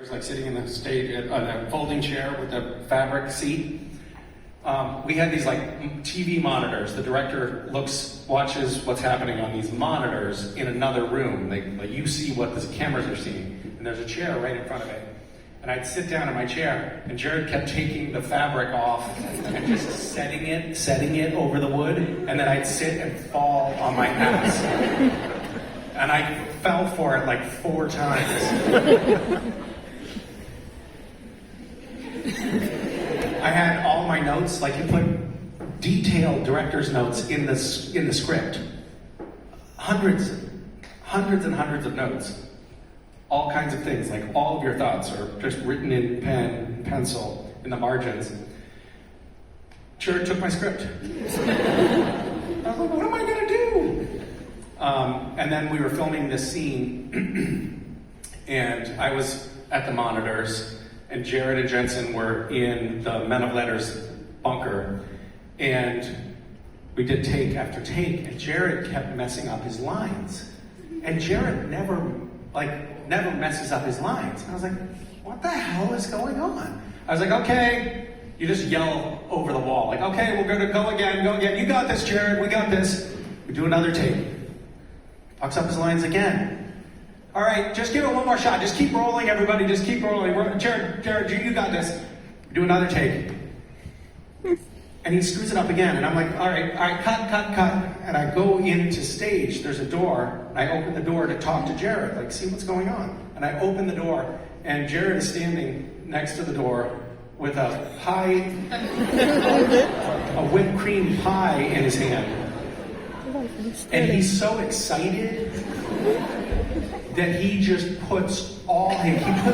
was like sitting in the stage on a folding chair with a fabric seat. We had these like TV monitors. The director watches what's happening on these monitors in another room. Like you see what the cameras are seeing, and there's a chair right in front of it. And I'd sit down in my chair, and Jared kept taking the fabric off and just setting it over the wood, and then I'd sit and fall on my ass. And I fell for it like 4 times. I had all my notes, like you put detailed director's notes in the script. Hundreds and hundreds of notes. All kinds of things, like all of your thoughts are just written in pen, pencil, in the margins. Jared took my script. I was like, what am I gonna do? And then we were filming this scene, and I was at the monitors, and Jared and Jensen were in the Men of Letters bunker, and we did take after take, and Jared kept messing up his lines. And Jared never messes up his lines. And I was like, what the hell is going on? I was like, okay, you just yell over the wall. Like, okay, we're gonna go again. You got this, Jared, we got this. We do another take. Fucks up his lines again. All right, just give it one more shot. Just keep rolling, everybody, just keep rolling. Jared, you got this. We do another take. And he screws it up again, and I'm like, all right, cut. And I go into stage, there's a door, and I open the door to talk to Jared, like, see what's going on. And I open the door, and Jared is standing next to the door with a whipped cream pie in his hand. And he's so excited that he just puts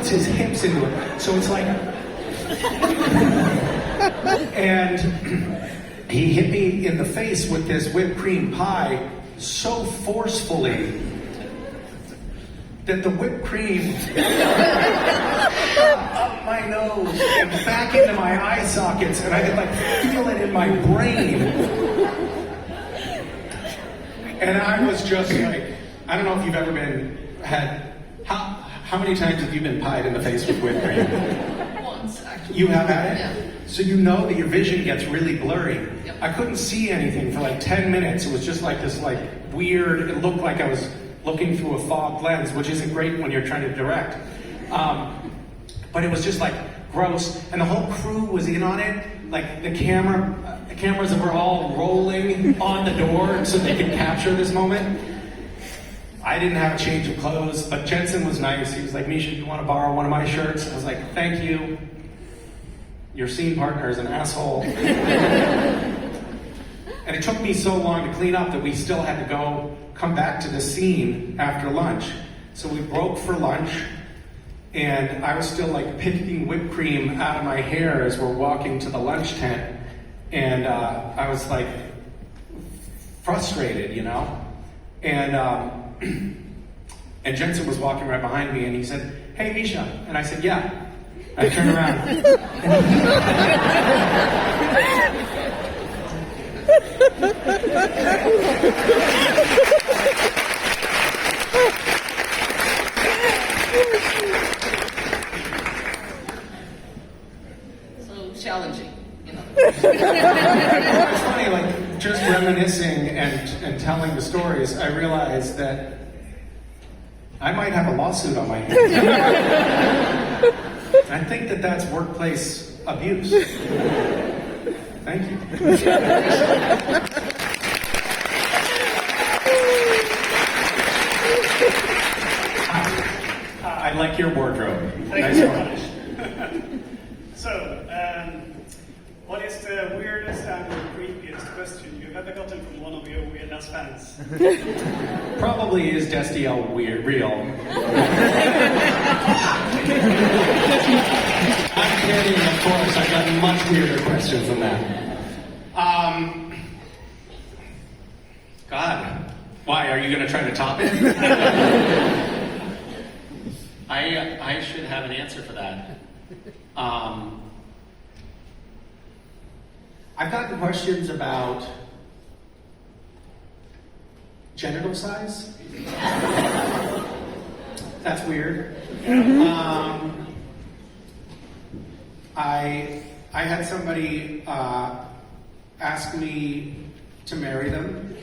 his hips into it. So it's like, and he hit me in the face with this whipped cream pie so forcefully that the whipped cream up my nose and back into my eye sockets, and I could like feel it in my brain. And I was just like, I don't know if you've ever how many times have you been pied in the face with whipped cream? Once, actually. You have had it? Yeah. So you know that your vision gets really blurry. Yep. I couldn't see anything for like 10 minutes. It was just like this like weird, it looked like I was looking through a fogged lens, which isn't great when you're trying to direct. But it was just like gross, and the whole crew was in on it. Like the cameras were all rolling on the door so they could capture this moment. I didn't have a change of clothes, but Jensen was nice. He was like, Misha, do you want to borrow one of my shirts? I was like, thank you. Your scene partner is an asshole. And it took me so long to clean up that we still had to come back to the scene after lunch. So we broke for lunch, and I was still like picking whipped cream out of my hair as we're walking to the lunch tent. And I was like frustrated, you know? And Jensen was walking right behind me, and he said, hey, Misha. And I said, yeah. I turned around. So challenging, you know. It's funny, like, just reminiscing and telling the stories, I realized that I might have a lawsuit on my hands. I think that that's workplace abuse. Thank you. I like your wardrobe. Thank you very much. So, what is the weirdest and creepiest question you've ever gotten from one of your weird-ass fans? Probably is Destiel real? I'm kidding, of course. I've got much weirder questions than that. God, why? Are you going to try to top it? I should have an answer for that. I've gotten questions about genital size. That's weird. I had somebody ask me to marry them.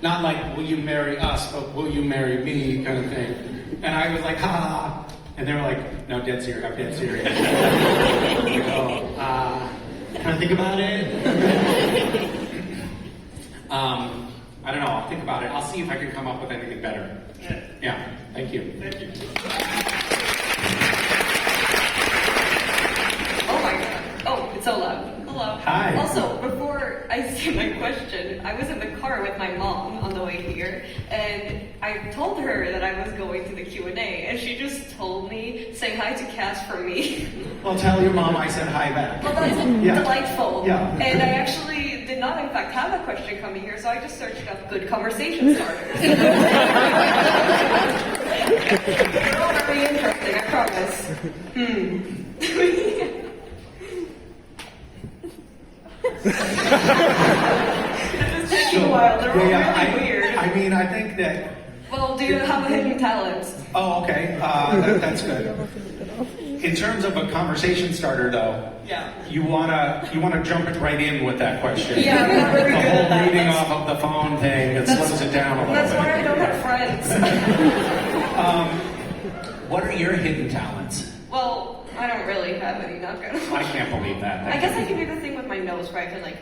Not like, will you marry us, but will you marry me kind of thing. And I was like, ha ha. And they were like, no, dead serious, I'm dead serious. Can I think about it? I don't know, I'll think about it. I'll see if I can come up with anything better. Yeah, thank you. Thank you. Oh my god. Oh, it's so loud. Hello. Hi. Also, before I say my question, I was in the car with my mom on the way here, and I told her that I was going to the Q&A, and she just told me, say hi to Cass for me. Well, tell your mom I said hi back. Well, that's Yeah. delightful. Yeah. And I actually did not, in fact, have a question coming here, so I just searched up good conversation starters. They're all very interesting, I promise. This is taking a while. They're all really weird. I mean, I think that. Well, do you have a hidden talent? Oh, okay. That's good. In terms of a conversation starter, though, Yeah. you wanna jump it right in with that question. Yeah, I'm not very The good whole at that. reading off of the phone thing, it slows it down a little That's bit. why I don't have friends. What are your hidden talents? Well, I don't really have any, not gonna I can't believe that. I guess I can do the thing with my nose where I can like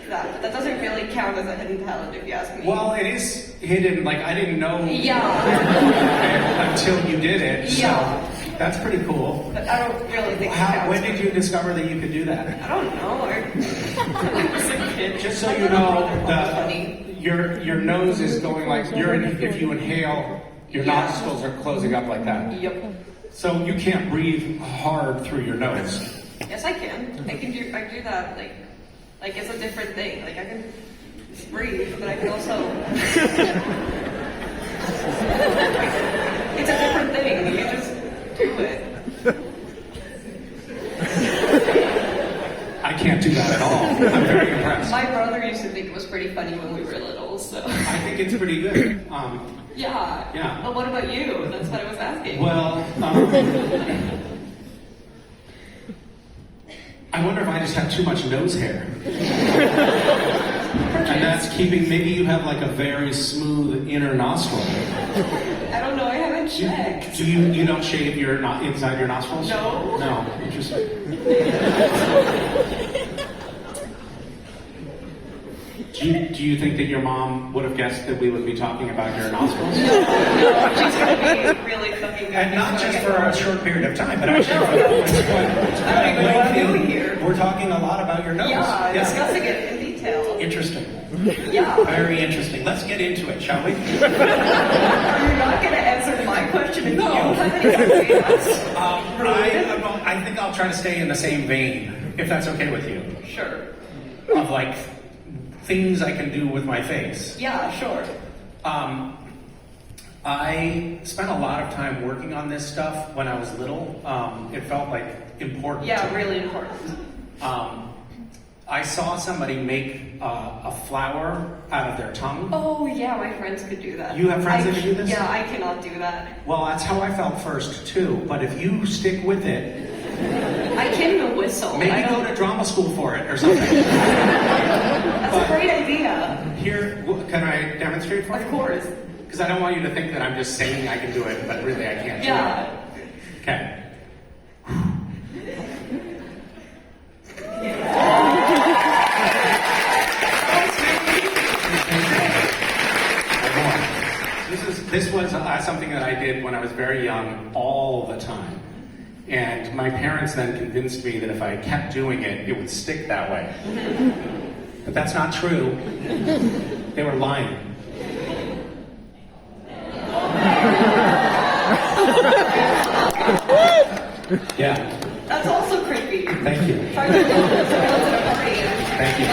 that, but that doesn't really count as a hidden talent if you ask me. Well, it is hidden. Like I didn't know Yeah. until you did it. So Yeah. that's pretty cool. But I don't really think it counts. When did you discover that you could do that? I don't know. I was a kid. Just so My you little know, brother thought it was funny. your nose is going like if you inhale, your Yeah. nostrils are closing up like that. Yep. So you can't breathe hard through your nose. Yes, I can. I do that like it's a different thing. Like I can breathe, but I can also. It's a different thing. You just do it. I can't do that at all. I'm very impressed. My brother used to think it was pretty funny when we were little, so. I think it's pretty good. Yeah. Yeah. But what about you? That's what I was asking. Well, I wonder if I just have too much nose hair. And that's keeping, maybe you have like a very smooth inner nostril. I don't know. I haven't checked. Do you don't shave your inside your nostrils? No. No. Interesting. Do you think that your mom would have guessed that we would be talking about your nostrils? No, she's gonna be really fucking good. And not just for a short period of time, but actually for it's quite I don't even know what I'm doing here. We're talking a lot about your nose. Yeah, discussing it in detail. Interesting. Yeah. Very interesting. Let's get into it, shall we? Are you not gonna answer my question if you have anything to ask? I think I'll try to stay in the same vein, if that's okay with you. Sure. Of like things I can do with my face. Yeah, sure. I spent a lot of time working on this stuff when I was little. It felt like important. Yeah, to me. really important. I saw somebody make a flower out of their tongue. Oh yeah, my friends could do that. You have friends that can do this? Yeah, I cannot do that. Well, that's how I felt first too. But if you stick with it, I can't even whistle. maybe go to drama school for it or something. That's a great idea. Here, can I demonstrate for you? Of course. Because I don't want you to think that I'm just saying I can do it, but really I can't do Yeah. it. Okay. This was something that I did when I was very young, all the time. And my parents then convinced me that if I kept doing it, it would stick that way. But that's not true. They were lying. Yeah. That's also creepy. Thank you. Trying to build someone in a brain. Thank you.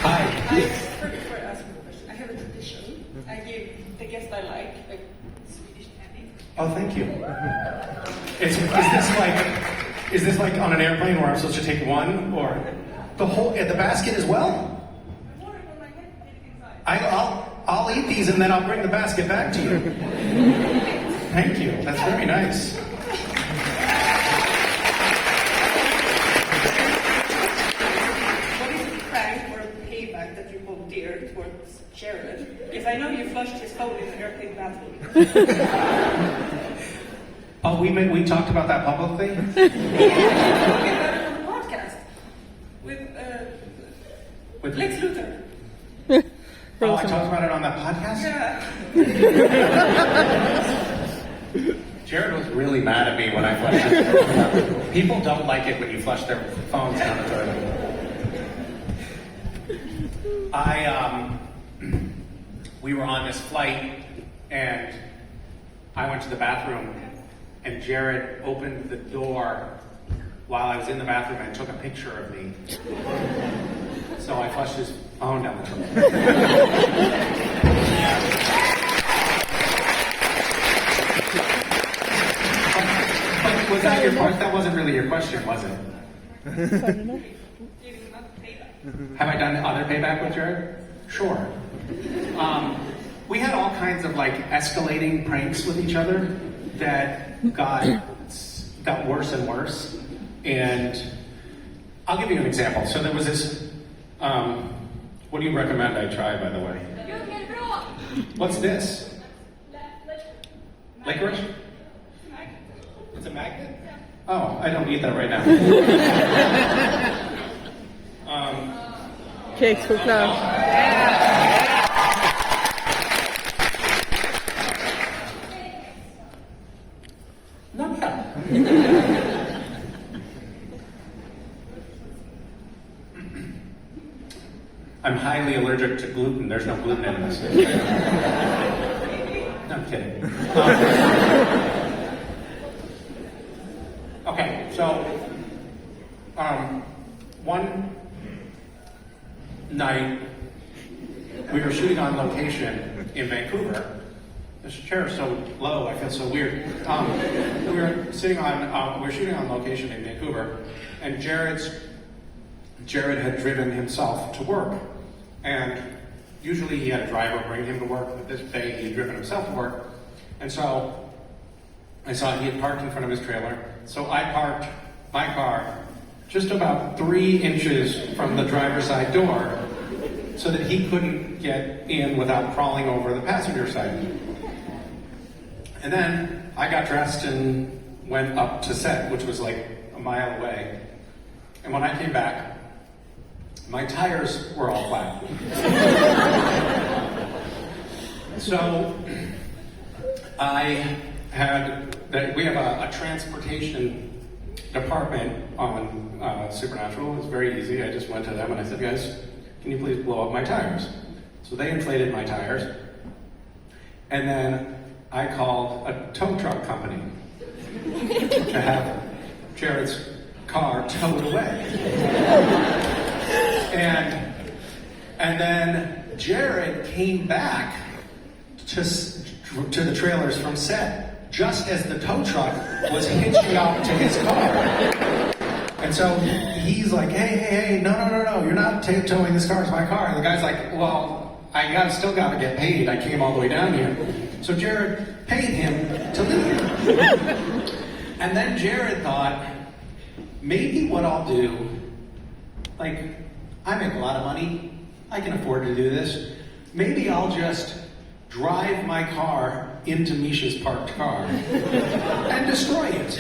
Hi. Before I ask you a question, I have a tradition. I give the guest I like Swedish candy. Oh, thank you. Is this like on an airplane where I'm supposed to take one, or the basket as well? I'll eat these and then I'll bring the basket back to you. Thank you. That's very nice. What is the prank or payback that you both dared towards Jared? Because I know you flushed his phone in the airplane bathroom. Oh, we talked about that publicly? Yeah, we talked about it on the podcast with Lex Luthor. Oh, I talked about it on that podcast? Yeah. Jared was really mad at me when I flushed it. People don't like it when you flush their phones down the toilet. We were on this flight, and I went to the bathroom, and Jared opened the door while I was in the bathroom and took a picture of me. So I flushed his phone down the toilet. But was that your part? That wasn't really your question, was it? Have I done other payback with Jared? Sure. We had all kinds of like escalating pranks with each other that got worse and worse. And I'll give you an example. So there was this, what do you recommend I try, by the way? What's this? Licorice? It's a magnet? Oh, I don't need that right now. Kekschoklad. Not bad. I'm highly allergic to gluten. There's no gluten in this. No, I'm kidding. Okay, so one night we were shooting on location in Vancouver. This chair is so low, I feel so weird. We were shooting on location in Vancouver, and Jared had driven himself to work. And usually he had a driver bring him to work, but this day he had driven himself to work. And so I saw he had parked in front of his trailer. So I parked my car just about 3 inches from the driver's side door so that he couldn't get in without crawling over the passenger side. And then I got dressed and went up to set, which was like a mile away. And when I came back, my tires were all flat. So we have a transportation department on Supernatural. It's very easy. I just went to them and I said, guys, can you please blow up my tires? So they inflated my tires. And then I called a tow truck company to have Jared's car towed away. And then Jared came back to the trailers from set just as the tow truck was hitching up to his car. And so he's like, hey, no, you're not towing this car, it's my car. And the guy's like, well, I still got to get paid. I came all the way down here. So Jared paid him to leave. And then Jared thought, maybe what I'll do, like, I make a lot of money. I can afford to do this. Maybe I'll just drive my car into Misha's parked car and destroy it.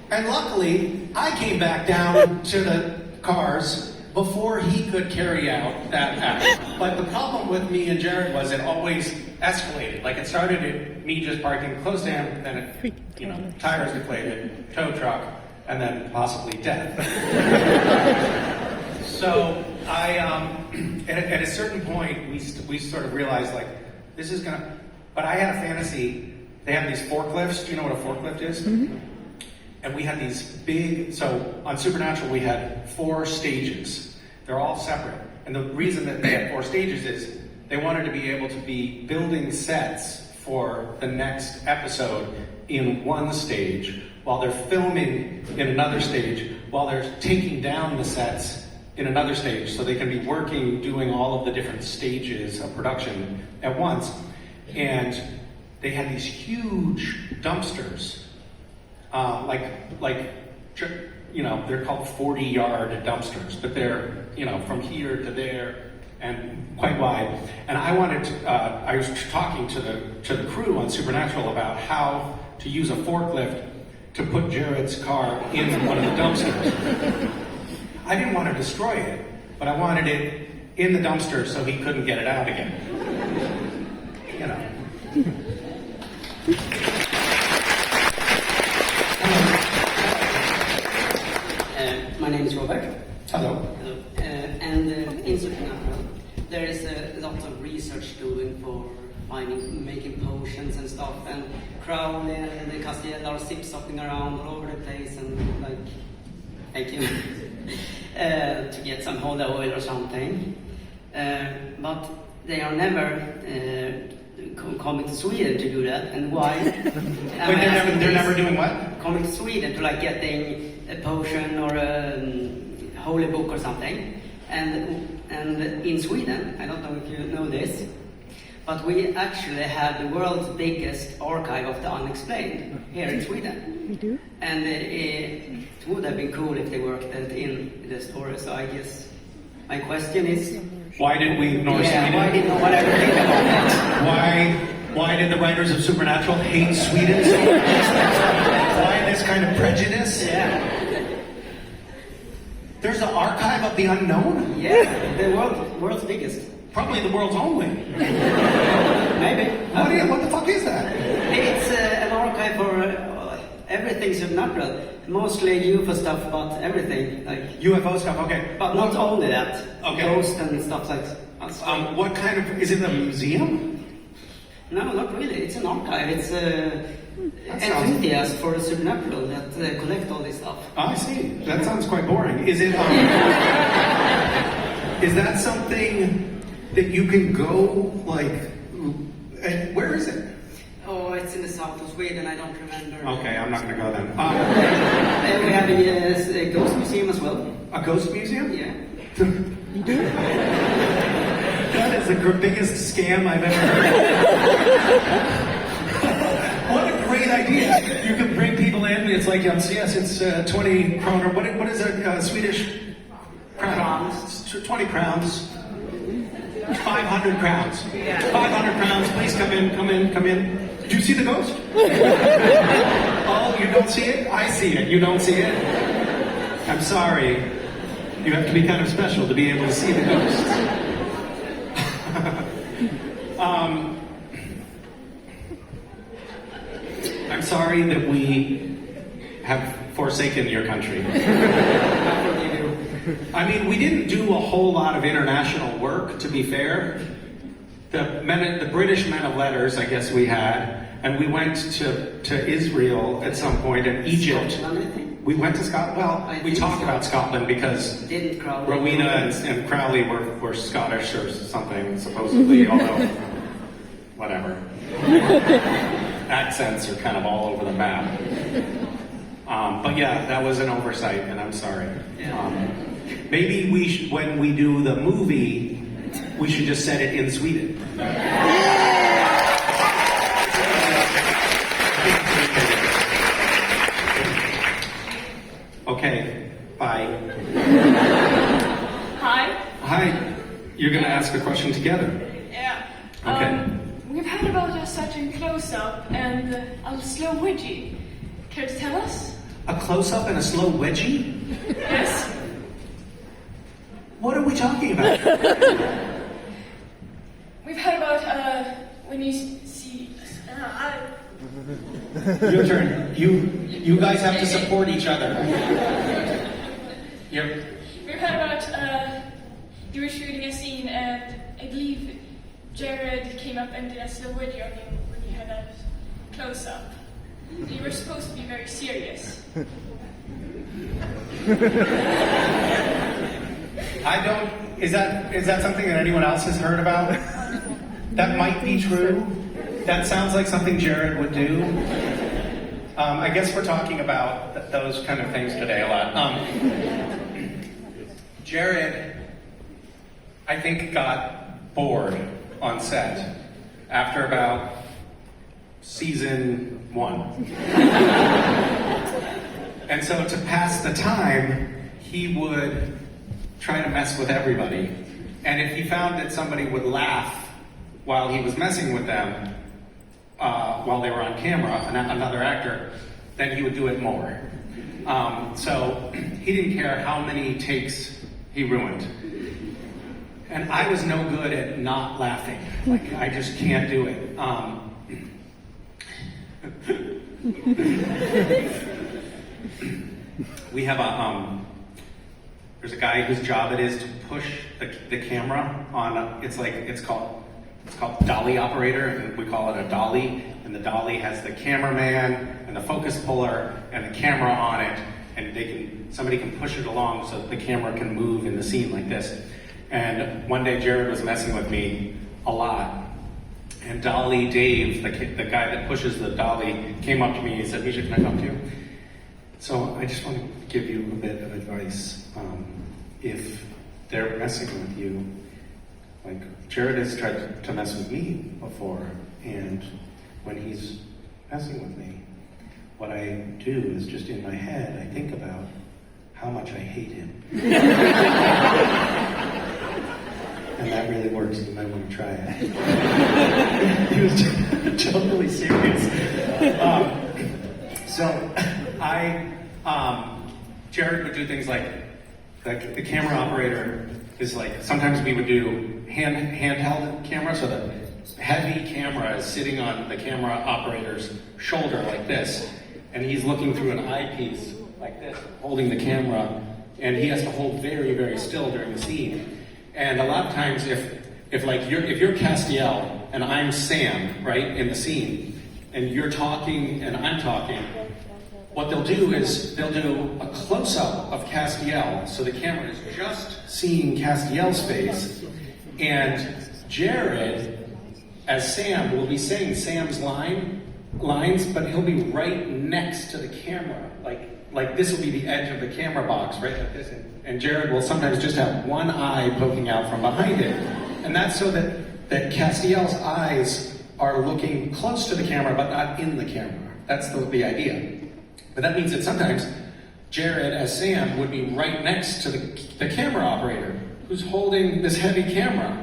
And luckily, I came back down to the cars before he could carry out that act. But the problem with me and Jared was it always escalated. Like it started at me just parking close to him, then it, tires deflated, tow truck, and then possibly death. So at a certain point, we sort of realized like, this is gonna, but I had a fantasy. They have these forklifts. Do you know what a forklift is? Mm-hmm. And we had these big, so on Supernatural we had 4 stages. They're all separate. And the reason that they had 4 stages is they wanted to be able to be building sets for the next episode in one stage, while they're filming in another stage, while they're taking down the sets in another stage, so they can be working, doing all of the different stages of production at once. And they had these huge dumpsters, they're called 40-yard dumpsters, but they're, from here to there and quite wide. And I was talking to the crew on Supernatural about how to use a forklift to put Jared's car in one of the dumpsters. I didn't want to destroy it, but I wanted it in the dumpster so he couldn't get it out again. My name is Robert. Hello. Hello. And in Supernatural, there is a lot of research doing for making potions and stuff, and Crowley and the Castiel are zip-zopping around all over the place and thank you, to get some holy oil or something. But they are never coming to Sweden to do that, and why? Wait, they're never doing what? Coming to Sweden to getting a potion or a holy book or something. And in Sweden, I don't know if you know this, but we actually have the world's biggest archive of the unexplained here in Sweden. We do? And it would have been cool if they worked that in the story. So I guess my question is, why did we ignore Sweden? why did no one ever think about that? Why did the writers of Supernatural hate Sweden so much? Why this kind of prejudice? Yeah. There's an archive of the unknown? Yeah, the world's biggest. Probably the world's only. Maybe. What the fuck is that? It's an archive for everything supernatural. Mostly UFO stuff, but everything. UFO stuff, okay. But not only that. Okay. Ghosts and stuff like that. What kind of, is it a museum? No, not really. It's an archive. It's That sounds- enthusiasts for supernatural that collect all this stuff. I see. That sounds quite boring. Is it, is that something that you can go, and where is it? Oh, it's in the south of Sweden. I don't remember. Okay, I'm not going to go then. And we have a ghost museum as well. A ghost museum? Yeah. You do? That is the biggest scam I've ever heard. What a great idea! You can bring people in. It's like yes, it's 20 kroner. What is a Swedish crown? 20 crowns. 500 crowns. 500 crowns. Please come in. Did you see the ghost? Oh, you don't see it? I see it. You don't see it? I'm sorry. You have to be kind of special to be able to see the ghost. I'm sorry that we have forsaken your country. I mean, we didn't do a whole lot of international work, to be fair. The British men of letters, I guess we had, and we went to Israel at some point, and Egypt. Scotland, I think. We went to Scotland. Well, we talked about Scotland because Didn't Crowley? Rowena and Crowley were Scottish or something, supposedly, although, whatever. Accents are kind of all over the map. But yeah, that was an oversight, and I'm sorry. Yeah. Maybe when we do the movie, we should just set it in Sweden. Okay, bye. Hi. Hi, you're gonna ask a question together. Yeah. Okay. We've heard about a certain close-up and a slow wedgie. Care to tell us? A close-up and a slow wedgie? Yes. What are we talking about? We've heard about when you see. Your turn. You guys have to support each other. Yep. We've heard about you were shooting a scene and I believe Jared came up and did a slow wedgie on you when you had a close-up. You were supposed to be very serious. Is that something that anyone else has heard about? That might be true. That sounds like something Jared would do. I guess we're talking about those kind of things today a lot. Jared, I think, got bored on set after about season 1. And so to pass the time, he would try to mess with everybody. And if he found that somebody would laugh while he was messing with them, while they were on camera, another actor, then he would do it more. So he didn't care how many takes he ruined. And I was no good at not laughing. Like, I just can't do it. We have there's a guy whose job it is to push the camera on, it's called dolly operator, and we call it a dolly. And the dolly has the cameraman and the focus puller and the camera on it, and somebody can push it along so that the camera can move in the scene like this. And one day Jared was messing with me a lot, and Dolly Dave, the guy that pushes the dolly, came up to me and said, "Misha, can I talk to you?" So I just want to give you a bit of advice. If they're messing with you, like Jared has tried to mess with me before, and when he's messing with me, what I do is just in my head, I think about how much I hate him. And that really works. You might want to try it. He was totally serious. Jared would do things like the camera operator is like, sometimes we would do handheld camera, so the heavy camera is sitting on the camera operator's shoulder like this, and he's looking through an eyepiece like this, holding the camera, and he has to hold very, very still during the scene. And a lot of times, if you're Castiel and I'm Sam, right, in the scene, and you're talking and I'm talking, what they'll do is they'll do a close-up of Castiel, so the camera is just seeing Castiel's face, and Jared, as Sam, will be saying Sam's lines, but he'll be right next to the camera, like this will be the edge of the camera box, right like this, and Jared will sometimes just have one eye poking out from behind it, and that's so that Castiel's eyes are looking close to the camera, but not in the camera. That's the idea. But that means that sometimes Jared, as Sam, would be right next to the camera operator who's holding this heavy camera.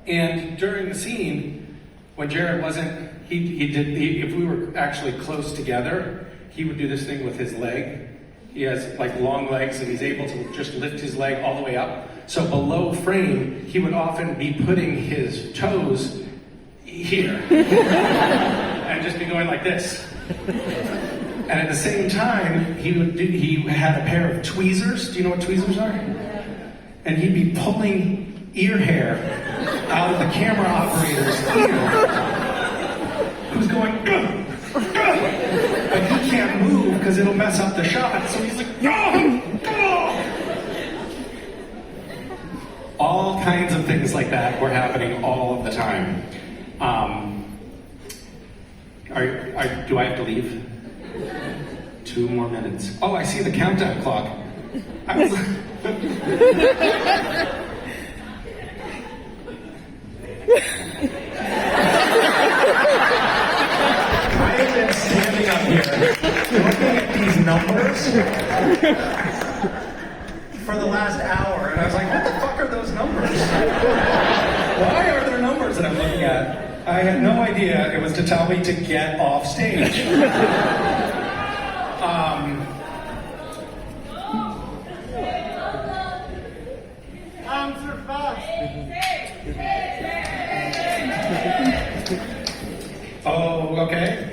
And during the scene, when Jared wasn't, if we were actually close together, he would do this thing with his leg. He has like long legs, and he's able to just lift his leg all the way up. So below frame, he would often be putting his toes here and just be going like this. And at the same time, he had a pair of tweezers. Do you know what tweezers are? And he'd be pulling ear hair out of the camera operator's ear, who's going, "Gah, gah." But he can't move because it'll mess up the shot. So he's like, "Gah, gah." All kinds of things like that were happening all of the time. Do I have to leave? 2 more minutes. Oh, I see the countdown clock. I was... I have been standing up here looking at these numbers for the last hour, and I was like, what the fuck are those numbers? Why are there numbers that I'm looking at? I had no idea it was to tell me to get off stage. Answer fast. Oh, okay.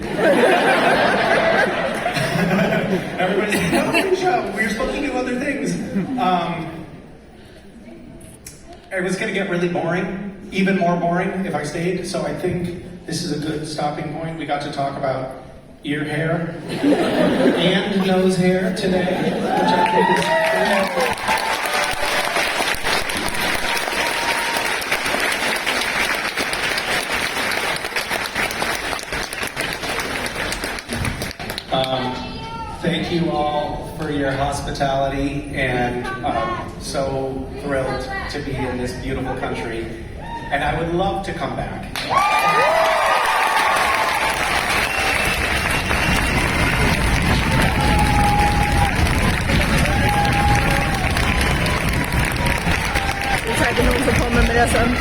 Everybody's like, no, Misha, we're supposed to do other things. It was going to get really boring, even more boring if I stayed, so I think this is a good stopping point. We got to talk about ear hair and nose hair today, which I think is great. Thank you all for your hospitality, and so thrilled to be in this beautiful country, and I would love to come back. Det är säkert någon som kommer med det sen.